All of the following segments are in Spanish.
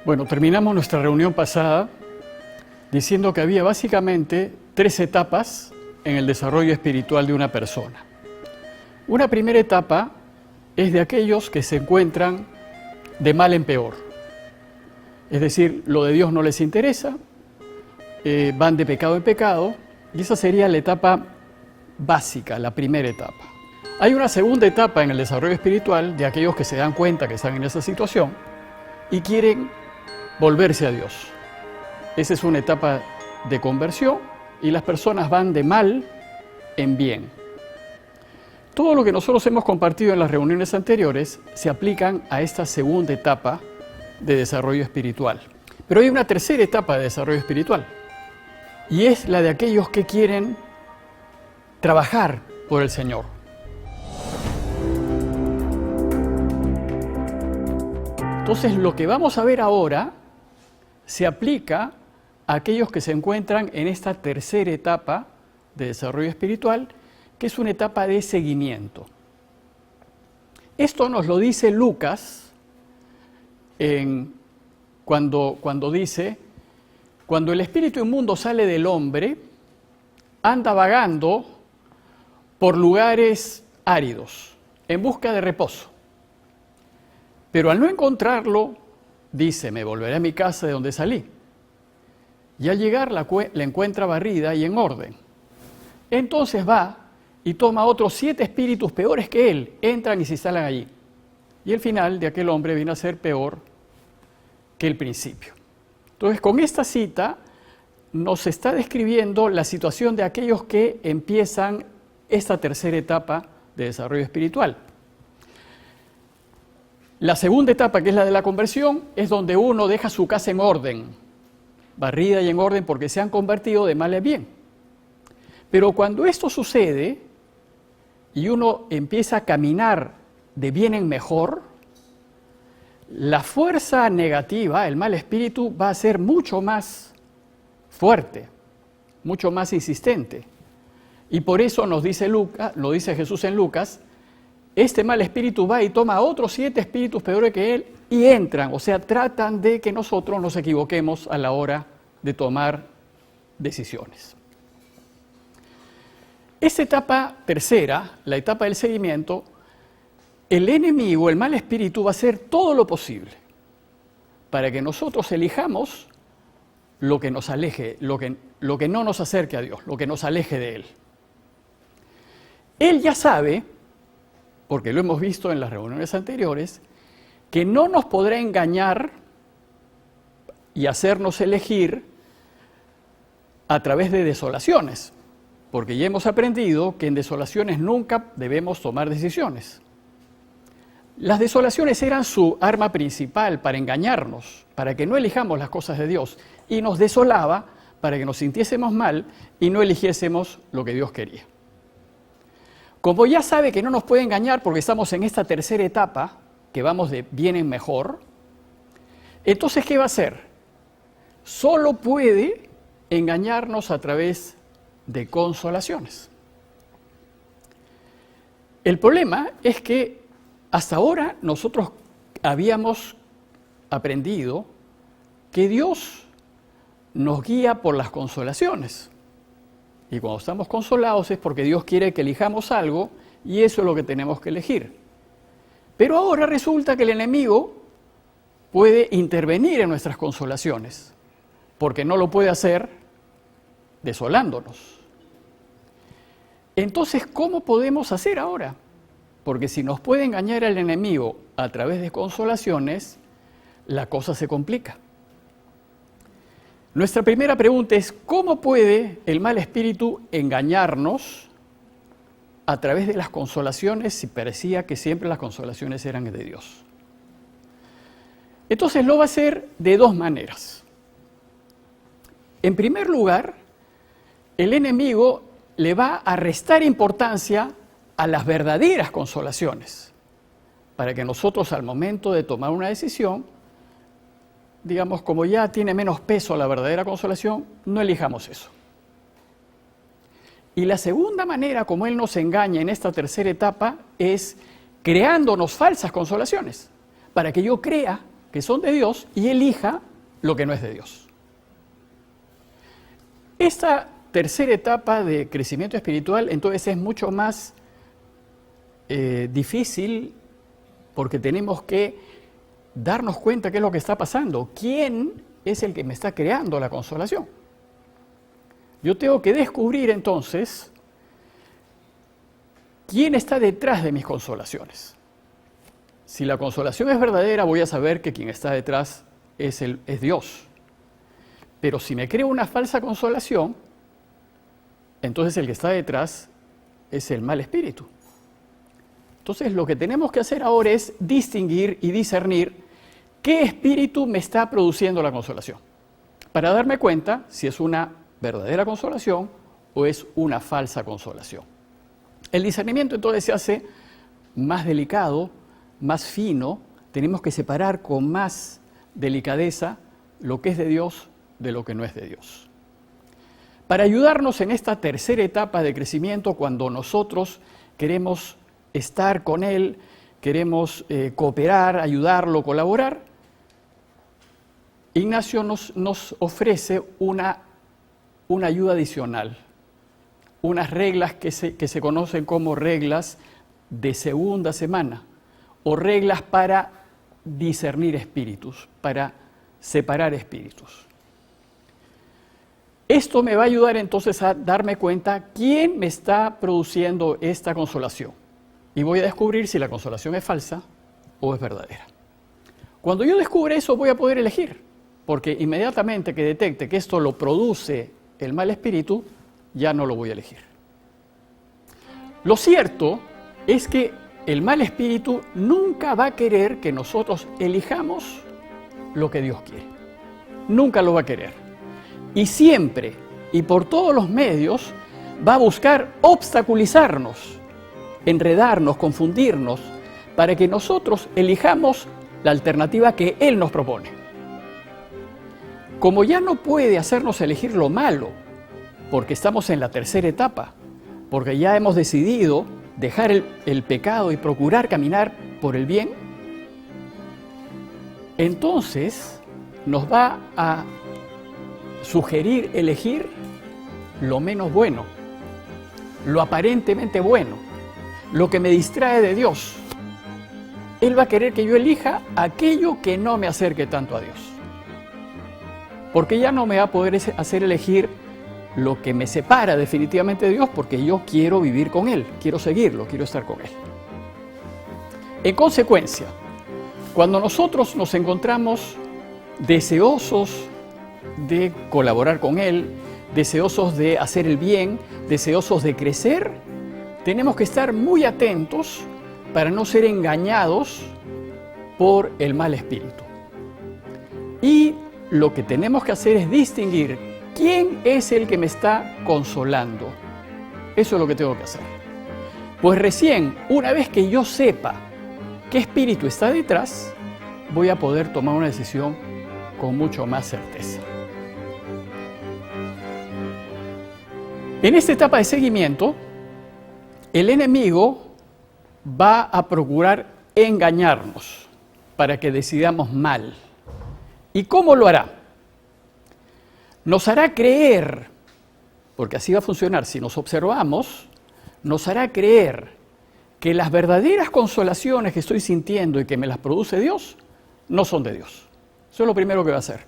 Bueno, terminamos nuestra reunión pasada diciendo que había básicamente 3 etapas en el desarrollo espiritual de una persona. Una primera etapa es de aquellos que se encuentran de mal en peor. Es decir, lo de Dios no les interesa, van de pecado en pecado, y esa sería la etapa básica, la primera etapa. Hay una segunda etapa en el desarrollo espiritual de aquellos que se dan cuenta que están en esa situación y quieren volverse a Dios. Esa es una etapa de conversión y las personas van de mal en bien. Todo lo que nosotros hemos compartido en las reuniones anteriores se aplican a esta segunda etapa de desarrollo espiritual. Pero hay una tercera etapa de desarrollo espiritual y es la de aquellos que quieren trabajar por el Señor. Entonces, lo que vamos a ver ahora se aplica a aquellos que se encuentran en esta tercera etapa de desarrollo espiritual, que es una etapa de seguimiento. Esto nos lo dice Lucas cuando dice: cuando el espíritu inmundo sale del hombre, anda vagando por lugares áridos, en busca de reposo. Pero al no encontrarlo, dice: me volveré a mi casa de donde salí. Y al llegar la encuentra barrida y en orden. Entonces va y toma otros 7 espíritus peores que él, entran y se instalan allí. Y el final de aquel hombre viene a ser peor que el principio. Entonces, con esta cita nos está describiendo la situación de aquellos que empiezan esta tercera etapa de desarrollo espiritual. La segunda etapa, que es la de la conversión, es donde uno deja su casa en orden, barrida y en orden, porque se han convertido de mal en bien. Pero cuando esto sucede y uno empieza a caminar de bien en mejor, la fuerza negativa, el mal espíritu, va a ser mucho más fuerte, mucho más insistente. Y por eso nos dice Lucas, lo dice Jesús en Lucas: este mal espíritu va y toma a otros 7 espíritus peores que él y entran, o sea, tratan de que nosotros nos equivoquemos a la hora de tomar decisiones. Esta etapa tercera, la etapa del seguimiento, el enemigo, el mal espíritu, va a hacer todo lo posible para que nosotros elijamos lo que nos aleje, lo que no nos acerque a Dios, lo que nos aleje de Él. Él ya sabe, porque lo hemos visto en las reuniones anteriores, que no nos podrá engañar y hacernos elegir a través de desolaciones, porque ya hemos aprendido que en desolaciones nunca debemos tomar decisiones. Las desolaciones eran su arma principal para engañarnos, para que no elijamos las cosas de Dios, y nos desolaba para que nos sintiésemos mal y no eligiésemos lo que Dios quería. Como ya sabe que no nos puede engañar porque estamos en esta tercera etapa, que vamos de bien en mejor, entonces, ¿qué va a hacer? Solo puede engañarnos a través de consolaciones. El problema es que hasta ahora nosotros habíamos aprendido que Dios nos guía por las consolaciones. Y cuando estamos consolados es porque Dios quiere que elijamos algo y eso es lo que tenemos que elegir. Pero ahora resulta que el enemigo puede intervenir en nuestras consolaciones, porque no lo puede hacer desolándonos. Entonces, ¿cómo podemos hacer ahora? Porque si nos puede engañar el enemigo a través de consolaciones, la cosa se complica. Nuestra primera pregunta es: ¿cómo puede el mal espíritu engañarnos a través de las consolaciones si parecía que siempre las consolaciones eran de Dios? Entonces lo va a hacer de 2 maneras. En primer lugar, el enemigo le va a restar importancia a las verdaderas consolaciones, para que nosotros al momento de tomar una decisión, digamos, como ya tiene menos peso la verdadera consolación, no elijamos eso. Y la segunda manera como él nos engaña en esta tercera etapa es creándonos falsas consolaciones, para que yo crea que son de Dios y elija lo que no es de Dios. Esta tercera etapa de crecimiento espiritual entonces es mucho más difícil porque tenemos que darnos cuenta qué es lo que está pasando. ¿Quién es el que me está creando la consolación? Yo tengo que descubrir entonces quién está detrás de mis consolaciones. Si la consolación es verdadera, voy a saber que quien está detrás es Dios. Pero si me creo una falsa consolación, entonces el que está detrás es el mal espíritu. Entonces lo que tenemos que hacer ahora es distinguir y discernir qué espíritu me está produciendo la consolación, para darme cuenta si es una verdadera consolación o es una falsa consolación. El discernimiento entonces se hace más delicado, más fino, tenemos que separar con más delicadeza lo que es de Dios de lo que no es de Dios. Para ayudarnos en esta tercera etapa de crecimiento, cuando nosotros queremos estar con Él, queremos cooperar, ayudarlo, colaborar, Ignacio nos ofrece una ayuda adicional, unas reglas que se conocen como reglas de segunda semana, o reglas para discernir espíritus, para separar espíritus. Esto me va a ayudar entonces a darme cuenta quién me está produciendo esta consolación. Y voy a descubrir si la consolación es falsa o es verdadera. Cuando yo descubra eso voy a poder elegir, porque inmediatamente que detecte que esto lo produce el mal espíritu, ya no lo voy a elegir. Lo cierto es que el mal espíritu nunca va a querer que nosotros elijamos lo que Dios quiere. Nunca lo va a querer. Y siempre, y por todos los medios, va a buscar obstaculizarnos, enredarnos, confundirnos, para que nosotros elijamos la alternativa que Él nos propone. Como ya no puede hacernos elegir lo malo, porque estamos en la tercera etapa, porque ya hemos decidido dejar el pecado y procurar caminar por el bien, entonces nos va a sugerir elegir lo menos bueno, lo aparentemente bueno, lo que me distrae de Dios. Él va a querer que yo elija aquello que no me acerque tanto a Dios. Porque ya no me va a poder hacer elegir lo que me separa definitivamente de Dios, porque yo quiero vivir con Él, quiero seguirlo, quiero estar con Él. En consecuencia, cuando nosotros nos encontramos deseosos de colaborar con Él, deseosos de hacer el bien, deseosos de crecer, tenemos que estar muy atentos para no ser engañados por el mal espíritu. Y lo que tenemos que hacer es distinguir quién es el que me está consolando. Eso es lo que tengo que hacer. Pues recién, una vez que yo sepa qué espíritu está detrás, voy a poder tomar una decisión con mucho más certeza. En esta etapa de seguimiento, el enemigo va a procurar engañarnos para que decidamos mal. ¿Y cómo lo hará? Nos hará creer, porque así va a funcionar, si nos observamos, nos hará creer que las verdaderas consolaciones que estoy sintiendo y que me las produce Dios, no son de Dios. Eso es lo primero que va a hacer.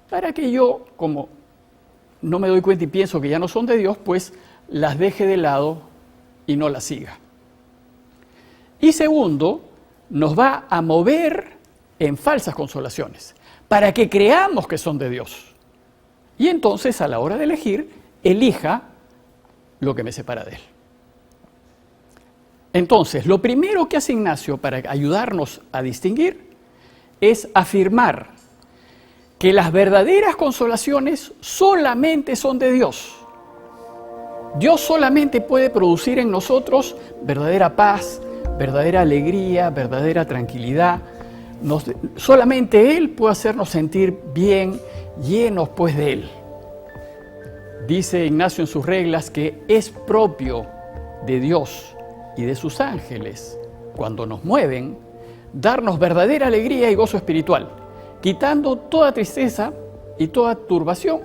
Para que yo, como no me doy cuenta y pienso que ya no son de Dios, pues las deje de lado y no las siga. Y segundo, nos va a mover en falsas consolaciones, para que creamos que son de Dios. Y entonces, a la hora de elegir, elija lo que me separa de Él. Entonces, lo primero que hace Ignacio para ayudarnos a distinguir es afirmar que las verdaderas consolaciones solamente son de Dios. Dios solamente puede producir en nosotros verdadera paz, verdadera alegría, verdadera tranquilidad. Solamente Él puede hacernos sentir bien, llenos pues de Él. Dice Ignacio en sus reglas que es propio de Dios y de sus ángeles, cuando nos mueven, darnos verdadera alegría y gozo espiritual, quitando toda tristeza y toda turbación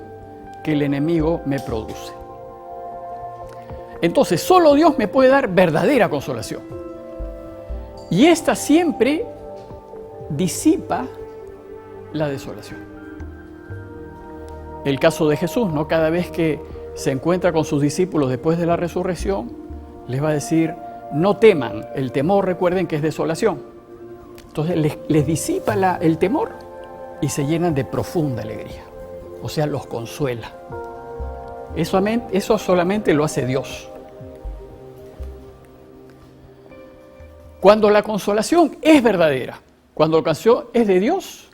que el enemigo me produce. Entonces, solo Dios me puede dar verdadera consolación. Y esta siempre disipa la desolación. El caso de Jesús, ¿no? Cada vez que se encuentra con sus discípulos después de la resurrección, les va a decir, no teman. El temor, recuerden que es desolación. Entonces les disipa el temor y se llenan de profunda alegría. O sea, los consuela. Eso solamente lo hace Dios. Cuando la consolación es verdadera, cuando la consolación es de Dios,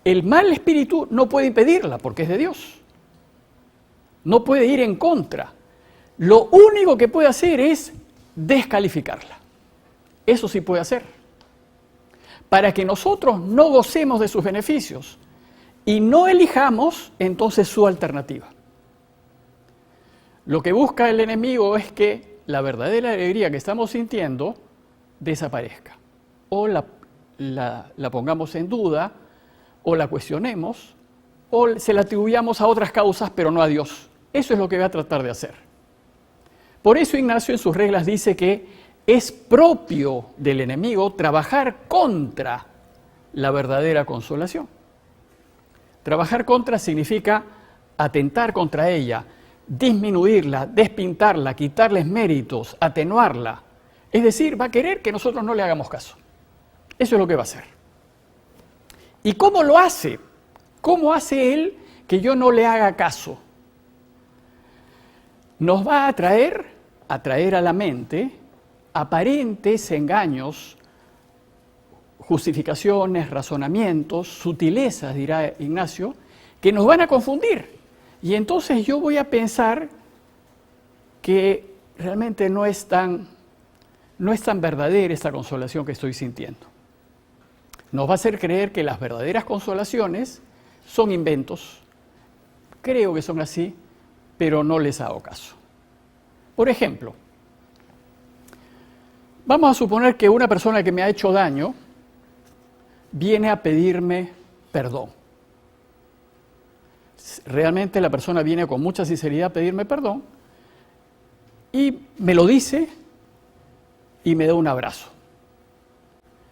el mal espíritu no puede impedirla porque es de Dios. No puede ir en contra. Lo único que puede hacer es descalificarla. Eso sí puede hacer. Para que nosotros no gocemos de sus beneficios y no elijamos entonces su alternativa. Lo que busca el enemigo es que la verdadera alegría que estamos sintiendo desaparezca. O la pongamos en duda, o la cuestionemos, o se la atribuyamos a otras causas, pero no a Dios. Eso es lo que va a tratar de hacer. Por eso Ignacio en sus reglas dice que es propio del enemigo trabajar contra la verdadera consolación. Trabajar contra significa atentar contra ella, disminuirla, despintarla, quitarles méritos, atenuarla. Es decir, va a querer que nosotros no le hagamos caso. Eso es lo que va a hacer. ¿Y cómo lo hace? ¿Cómo hace él que yo no le haga caso? Nos va a traer a la mente aparentes engaños, justificaciones, razonamientos, sutilezas, dirá Ignacio, que nos van a confundir. Y entonces yo voy a pensar que realmente no es tan verdadera esta consolación que estoy sintiendo. Nos va a hacer creer que las verdaderas consolaciones son inventos. Creo que son así, pero no les hago caso. Por ejemplo, vamos a suponer que una persona que me ha hecho daño viene a pedirme perdón. Realmente la persona viene con mucha sinceridad a pedirme perdón y me lo dice y me da un abrazo.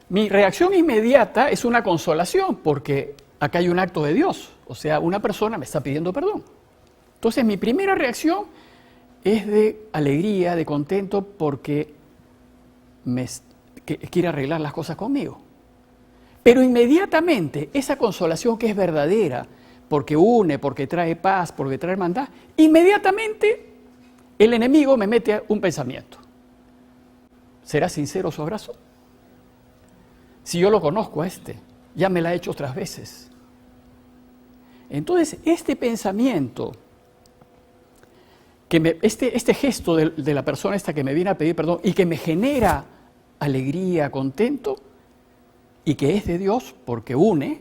Mi reacción inmediata es una consolación porque acá hay un acto de Dios, o sea, una persona me está pidiendo perdón. Entonces mi primera reacción es de alegría, de contento porque quiere arreglar las cosas conmigo. Pero inmediatamente esa consolación que es verdadera, porque une, porque trae paz, porque trae hermandad, inmediatamente el enemigo me mete un pensamiento. ¿Será sincero su abrazo? Si yo lo conozco a ya me la ha hecho otras veces. Entonces, este pensamiento, este gesto de la persona esta que me viene a pedir perdón y que me genera alegría, contento, y que es de Dios porque une,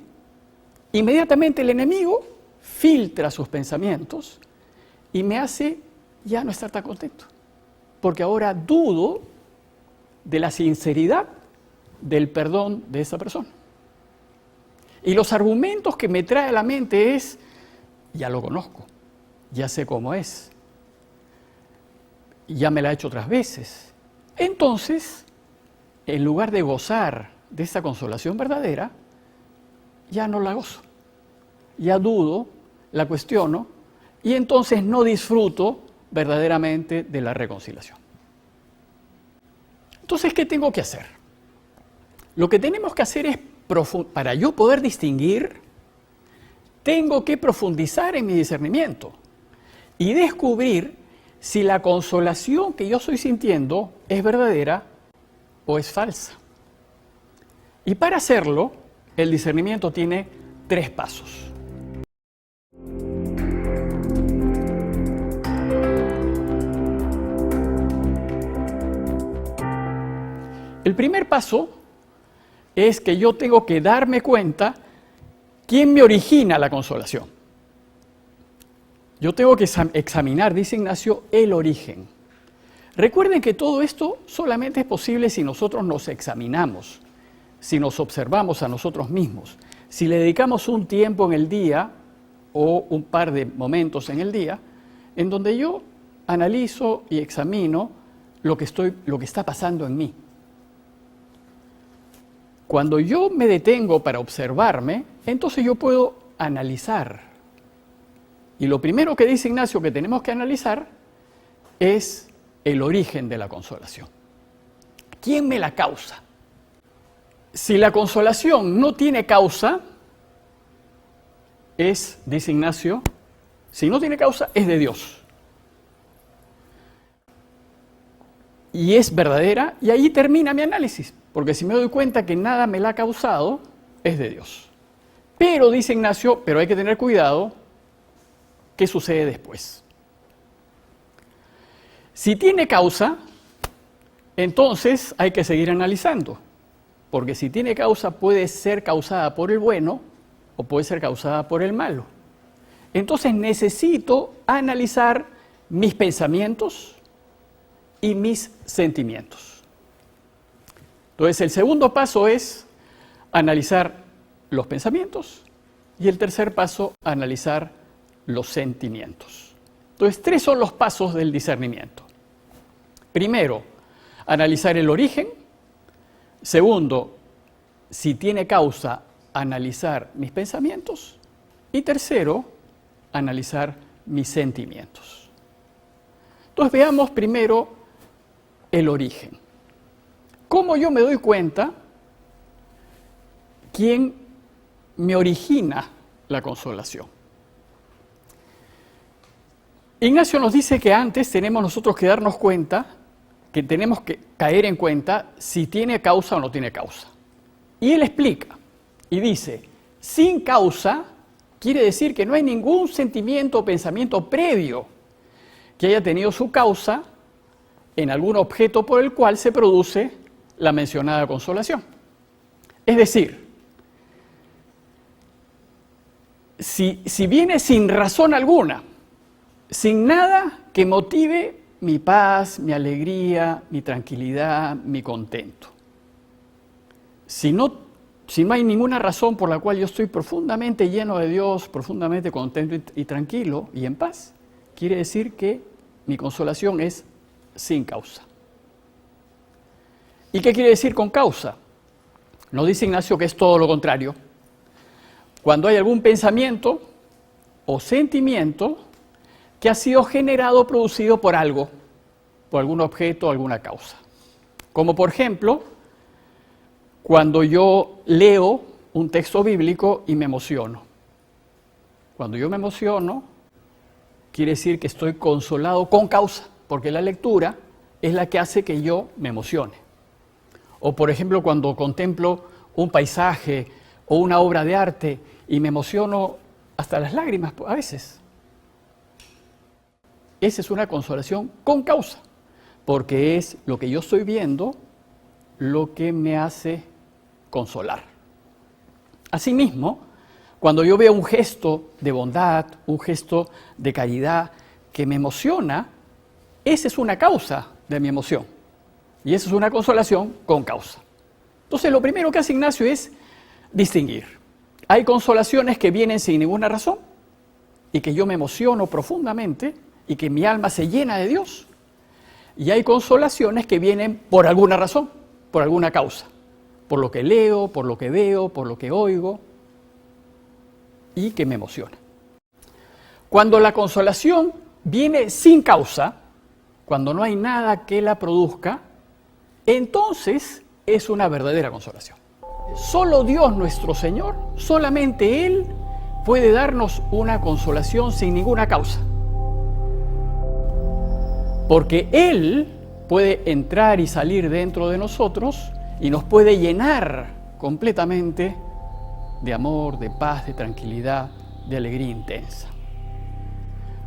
inmediatamente el enemigo filtra sus pensamientos y me hace ya no estar tan contento. Porque ahora dudo de la sinceridad del perdón de esa persona. Y los argumentos que me trae a la mente es, ya lo conozco, ya sé cómo es, ya me la ha hecho otras veces. Entonces, en lugar de gozar de esa consolación verdadera, ya no la gozo, ya dudo, la cuestiono, y entonces no disfruto verdaderamente de la reconciliación. Entonces, ¿qué tengo que hacer? Lo que tenemos que hacer es, para yo poder distinguir, tengo que profundizar en mi discernimiento y descubrir si la consolación que yo estoy sintiendo es verdadera o es falsa. Y para hacerlo, el discernimiento tiene 3 pasos. El primer paso es que yo tengo que darme cuenta quién me origina la consolación. Yo tengo que examinar, dice Ignacio, el origen. Recuerden que todo esto solamente es posible si nosotros nos examinamos. si nos observamos a nosotros mismos, si le dedicamos un tiempo en el día o un par de momentos en el día, en donde yo analizo y examino lo que está pasando en mí. Cuando yo me detengo para observarme, entonces yo puedo analizar. Y lo primero que dice Ignacio que tenemos que analizar es el origen de la consolación. ¿Quién me la causa? Si la consolación no tiene causa, dice Ignacio, si no tiene causa, es de Dios. Y es verdadera, y ahí termina mi análisis, porque si me doy cuenta que nada me la ha causado, es de Dios. Pero, dice Ignacio, pero hay que tener cuidado, ¿qué sucede después? Si tiene causa, entonces hay que seguir analizando, porque si tiene causa puede ser causada por el bueno o puede ser causada por el malo. Entonces necesito analizar mis pensamientos y mis sentimientos. Entonces el segundo paso es analizar los pensamientos y el tercer paso, analizar los sentimientos. Entonces 3 son los pasos del discernimiento. Primero, analizar el origen. Segundo, si tiene causa, analizar mis pensamientos. Y tercero, analizar mis sentimientos. Entonces veamos primero el origen. ¿Cómo yo me doy cuenta quién me origina la consolación? Ignacio nos dice que antes tenemos nosotros que darnos cuenta, que tenemos que caer en cuenta si tiene causa o no tiene causa. Y él explica y dice, sin causa quiere decir que no hay ningún sentimiento o pensamiento previo que haya tenido su causa en algún objeto por el cual se produce la mencionada consolación. Es decir, si viene sin razón alguna, sin nada que motive mi paz, mi alegría, mi tranquilidad, mi contento. Si no hay ninguna razón por la cual yo estoy profundamente lleno de Dios, profundamente contento y tranquilo y en paz, quiere decir que mi consolación es sin causa. ¿Y qué quiere decir con causa? Nos dice Ignacio que es todo lo contrario. Cuando hay algún pensamiento o sentimiento que ha sido generado o producido por algo, por algún objeto o alguna causa. Como por ejemplo, cuando yo leo un texto bíblico y me emociono. Cuando yo me emociono, quiere decir que estoy consolado con causa, porque la lectura es la que hace que yo me emocione. O por ejemplo, cuando contemplo un paisaje o una obra de arte y me emociono hasta las lágrimas a veces. Esa es una consolación con causa, porque es lo que yo estoy viendo lo que me hace consolar. Asimismo, cuando yo veo un gesto de bondad, un gesto de caridad que me emociona, esa es una causa de mi emoción. Y esa es una consolación con causa. Entonces, lo primero que hace Ignacio es distinguir. Hay consolaciones que vienen sin ninguna razón y que yo me emociono profundamente y que mi alma se llena de Dios. Y hay consolaciones que vienen por alguna razón, por alguna causa. Por lo que leo, por lo que veo, por lo que oigo y que me emociona. Cuando la consolación viene sin causa, cuando no hay nada que la produzca, entonces es una verdadera consolación. Solo Dios nuestro Señor, solamente Él puede darnos una consolación sin ninguna causa. Porque Él puede entrar y salir dentro de nosotros y nos puede llenar completamente de amor, de paz, de tranquilidad, de alegría intensa.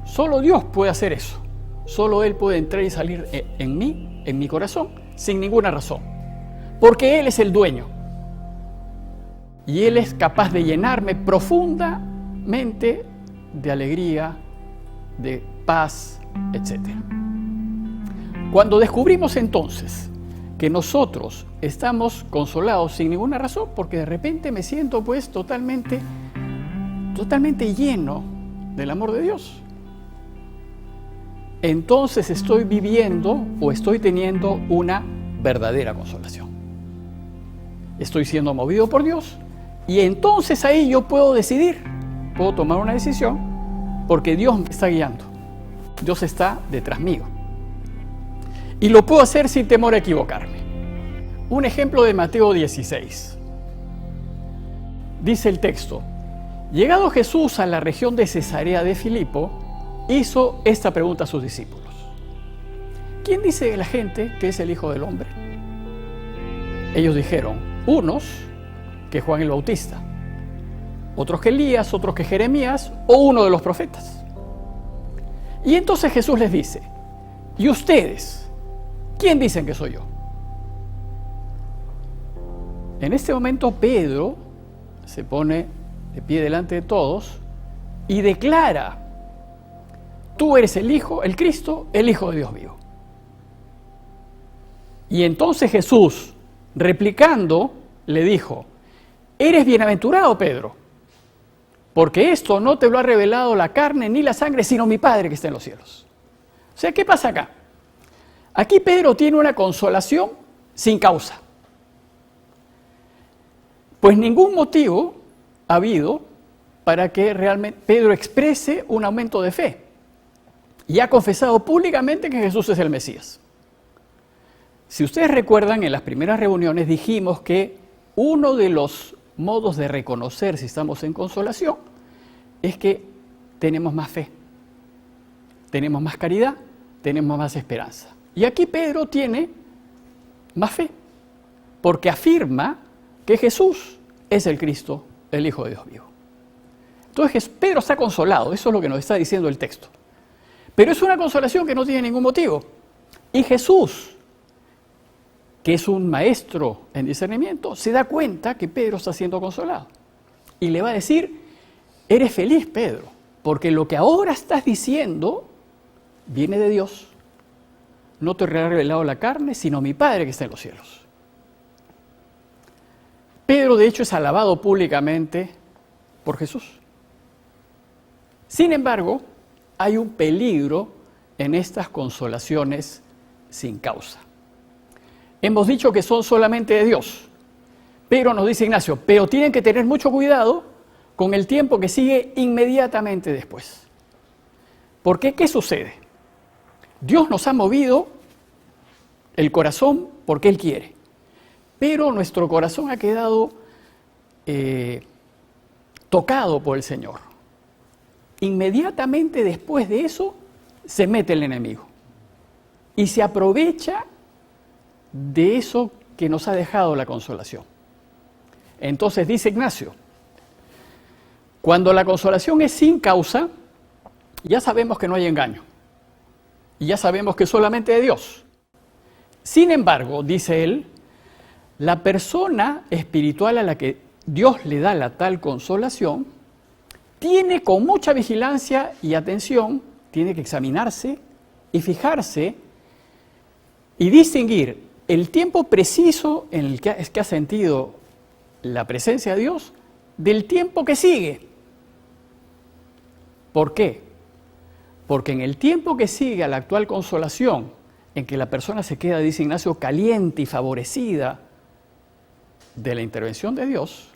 Solo Dios puede hacer eso. Solo Él puede entrar y salir en mí, en mi corazón, sin ninguna razón. Porque Él es el dueño. Y Él es capaz de llenarme profundamente de alegría, de paz, etc. Cuando descubrimos entonces que nosotros estamos consolados sin ninguna razón, porque de repente me siento pues totalmente lleno del amor de Dios. Entonces estoy viviendo o estoy teniendo una verdadera consolación. Estoy siendo movido por Dios y entonces ahí yo puedo decidir, puedo tomar una decisión porque Dios me está guiando. Dios está detrás mío. Y lo puedo hacer sin temor a equivocarme. Un ejemplo de Mateo 16. Dice el texto: llegado Jesús a la región de Cesarea de Filipo, hizo esta pregunta a sus discípulos: ¿quién dice la gente que es el Hijo del Hombre? Ellos dijeron: unos que Juan el Bautista, otros que Elías, otros que Jeremías o uno de los profetas. Y entonces Jesús les dice: ¿y ustedes? ¿Quién dicen que soy yo? En este momento Pedro se pone de pie delante de todos y declara: tú eres el Hijo, el Cristo, el Hijo de Dios vivo. Y entonces Jesús, replicando, le dijo: eres bienaventurado, Pedro, porque esto no te lo ha revelado la carne ni la sangre, sino mi Padre que está en los cielos. O sea, ¿qué pasa acá? Aquí Pedro tiene una consolación sin causa. Pues ningún motivo ha habido para que realmente Pedro exprese un aumento de fe. Y ha confesado públicamente que Jesús es el Mesías. Si ustedes recuerdan, en las primeras reuniones dijimos que uno de los modos de reconocer si estamos en consolación es que tenemos más fe, tenemos más caridad, tenemos más esperanza. Y aquí Pedro tiene más fe, porque afirma que Jesús es el Cristo, el Hijo de Dios vivo. Entonces Pedro está consolado, eso es lo que nos está diciendo el texto. Pero es una consolación que no tiene ningún motivo. Y Jesús, que es un maestro en discernimiento, se da cuenta que Pedro está siendo consolado. Y le va a decir: eres feliz, Pedro, porque lo que ahora estás diciendo viene de Dios. No te ha revelado la carne, sino mi Padre que está en los cielos. Pedro, de hecho, es alabado públicamente por Jesús. Sin embargo, hay un peligro en estas consolaciones sin causa. Hemos dicho que son solamente de Dios, pero nos dice Ignacio, pero tienen que tener mucho cuidado con el tiempo que sigue inmediatamente después. ¿Por qué? ¿Qué sucede? Dios nos ha movido el corazón porque Él quiere, pero nuestro corazón ha quedado tocado por el Señor. Inmediatamente después de eso se mete el enemigo y se aprovecha de eso que nos ha dejado la consolación. Entonces dice Ignacio, cuando la consolación es sin causa, ya sabemos que no hay engaño y ya sabemos que es solamente de Dios. Sin embargo, dice él, la persona espiritual a la que Dios le da la tal consolación tiene con mucha vigilancia y atención, tiene que examinarse y fijarse y distinguir el tiempo preciso en el que ha sentido la presencia de Dios del tiempo que sigue. ¿Por qué? Porque en el tiempo que sigue a la actual consolación, en que la persona se queda, dice Ignacio, caliente y favorecida de la intervención de Dios,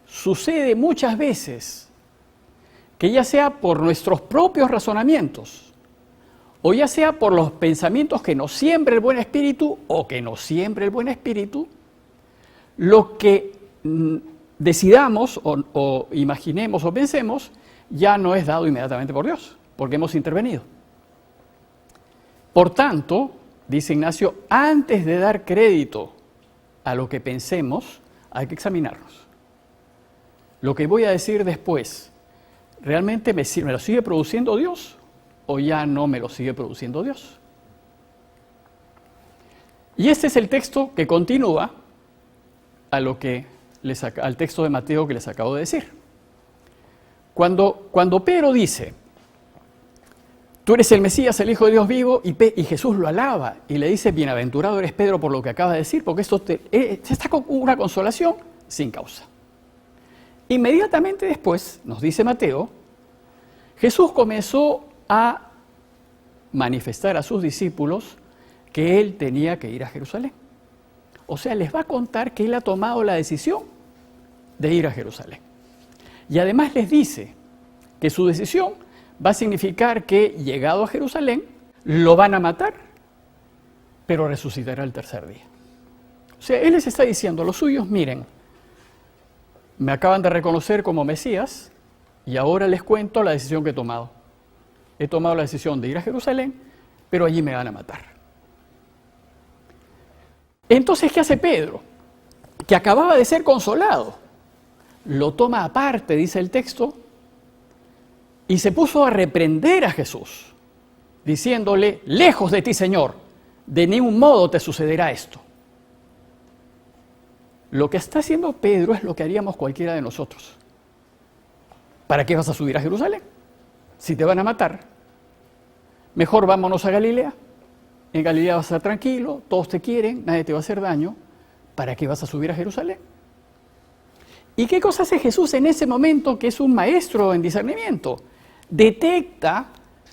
sucede muchas veces que ya sea por nuestros propios razonamientos o ya sea por los pensamientos que nos siembra el buen espíritu o que nos siembra el buen espíritu, lo que decidamos o imaginemos o pensemos ya no es dado inmediatamente por Dios, porque hemos intervenido. Por tanto, dice Ignacio, antes de dar crédito a lo que pensemos, hay que examinarnos. Lo que voy a decir después, ¿realmente me lo sigue produciendo Dios o ya no me lo sigue produciendo Dios? Y este es el texto que continúa al texto de Mateo que les acabo de decir. Cuando Pedro dice, tú eres el Mesías, el Hijo de Dios vivo, y Jesús lo alaba y le dice, bienaventurado eres Pedro por lo que acabas de decir, porque esto se está con una consolación sin causa. Inmediatamente después, nos dice Mateo, Jesús comenzó a manifestar a sus discípulos que él tenía que ir a Jerusalén. O sea, les va a contar que él ha tomado la decisión de ir a Jerusalén. Y además les dice que su decisión va a significar que, llegado a Jerusalén, lo van a matar, pero resucitará el tercer día. O sea, él les está diciendo a los suyos, miren, me acaban de reconocer como Mesías y ahora les cuento la decisión que he tomado. He tomado la decisión de ir a Jerusalén, pero allí me van a matar. Entonces, ¿qué hace Pedro? Que acababa de ser consolado. Lo toma aparte, dice el texto, y se puso a reprender a Jesús, diciéndole, lejos de ti, Señor, de ningún modo te sucederá esto. Lo que está haciendo Pedro es lo que haríamos cualquiera de nosotros. ¿Para qué vas a subir a Jerusalén? Si te van a matar, mejor vámonos a Galilea. En Galilea vas a estar tranquilo, todos te quieren, nadie te va a hacer daño. ¿Para qué vas a subir a Jerusalén? ¿Y qué cosa hace Jesús en ese momento, que es un maestro en discernimiento? Detecta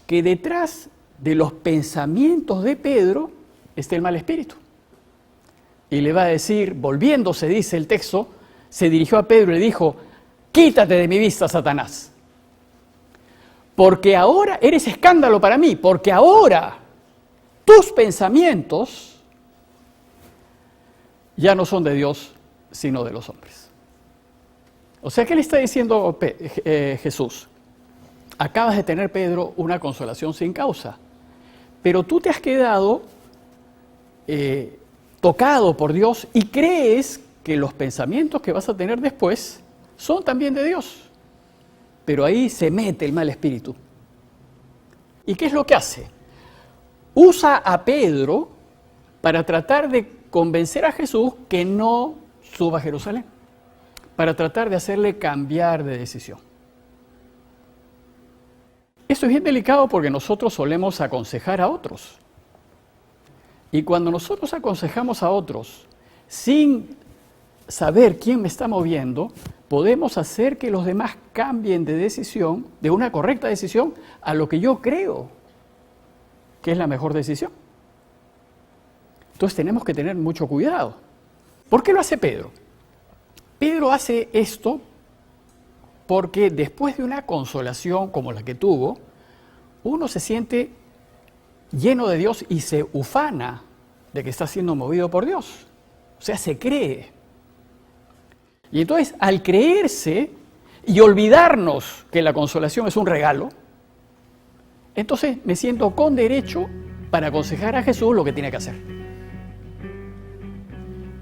que detrás de los pensamientos de Pedro está el mal espíritu. Y le va a decir, volviéndose, dice el texto, se dirigió a Pedro y le dijo, quítate de mi vista, Satanás. Porque ahora eres escándalo para mí, porque ahora tus pensamientos ya no son de Dios, sino de los hombres. O sea, ¿qué le está diciendo Jesús? Acabas de tener, Pedro, una consolación sin causa, pero tú te has quedado tocado por Dios y crees que los pensamientos que vas a tener después son también de Dios. Pero ahí se mete el mal espíritu. ¿Y qué es lo que hace? Usa a Pedro para tratar de convencer a Jesús que no suba a Jerusalén, para tratar de hacerle cambiar de decisión. Esto es bien delicado porque nosotros solemos aconsejar a otros. Y cuando nosotros aconsejamos a otros sin saber quién me está moviendo, podemos hacer que los demás cambien de decisión, de una correcta decisión, a lo que yo creo que es la mejor decisión. Entonces tenemos que tener mucho cuidado. ¿Por qué lo hace Pedro? Pedro hace esto porque después de una consolación como la que tuvo, uno se siente lleno de Dios y se ufana de que está siendo movido por Dios. O sea, se cree. Y entonces, al creerse y olvidarnos que la consolación es un regalo, entonces me siento con derecho para aconsejar a Jesús lo que tiene que hacer.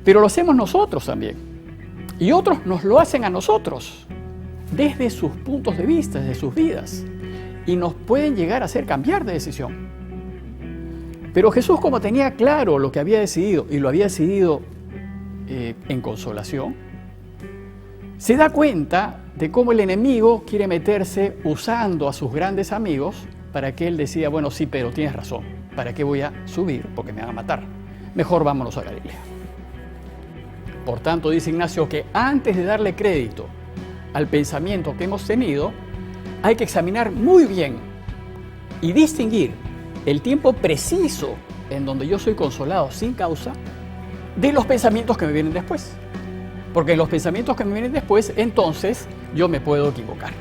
Pero lo hacemos nosotros también. Y otros nos lo hacen a nosotros, desde sus puntos de vista, desde sus vidas. Y nos pueden llegar a hacer cambiar de decisión. Pero Jesús, como tenía claro lo que había decidido, y lo había decidido en consolación, se da cuenta de cómo el enemigo quiere meterse usando a sus grandes amigos para que él decida, bueno, sí, pero tienes razón, ¿para qué voy a subir? Porque me van a matar. Mejor vámonos a Galilea. Por tanto, dice Ignacio que antes de darle crédito al pensamiento que hemos tenido, hay que examinar muy bien y distinguir el tiempo preciso en donde yo soy consolado sin causa de los pensamientos que me vienen después. Porque en los pensamientos que me vienen después, entonces yo me puedo equivocar.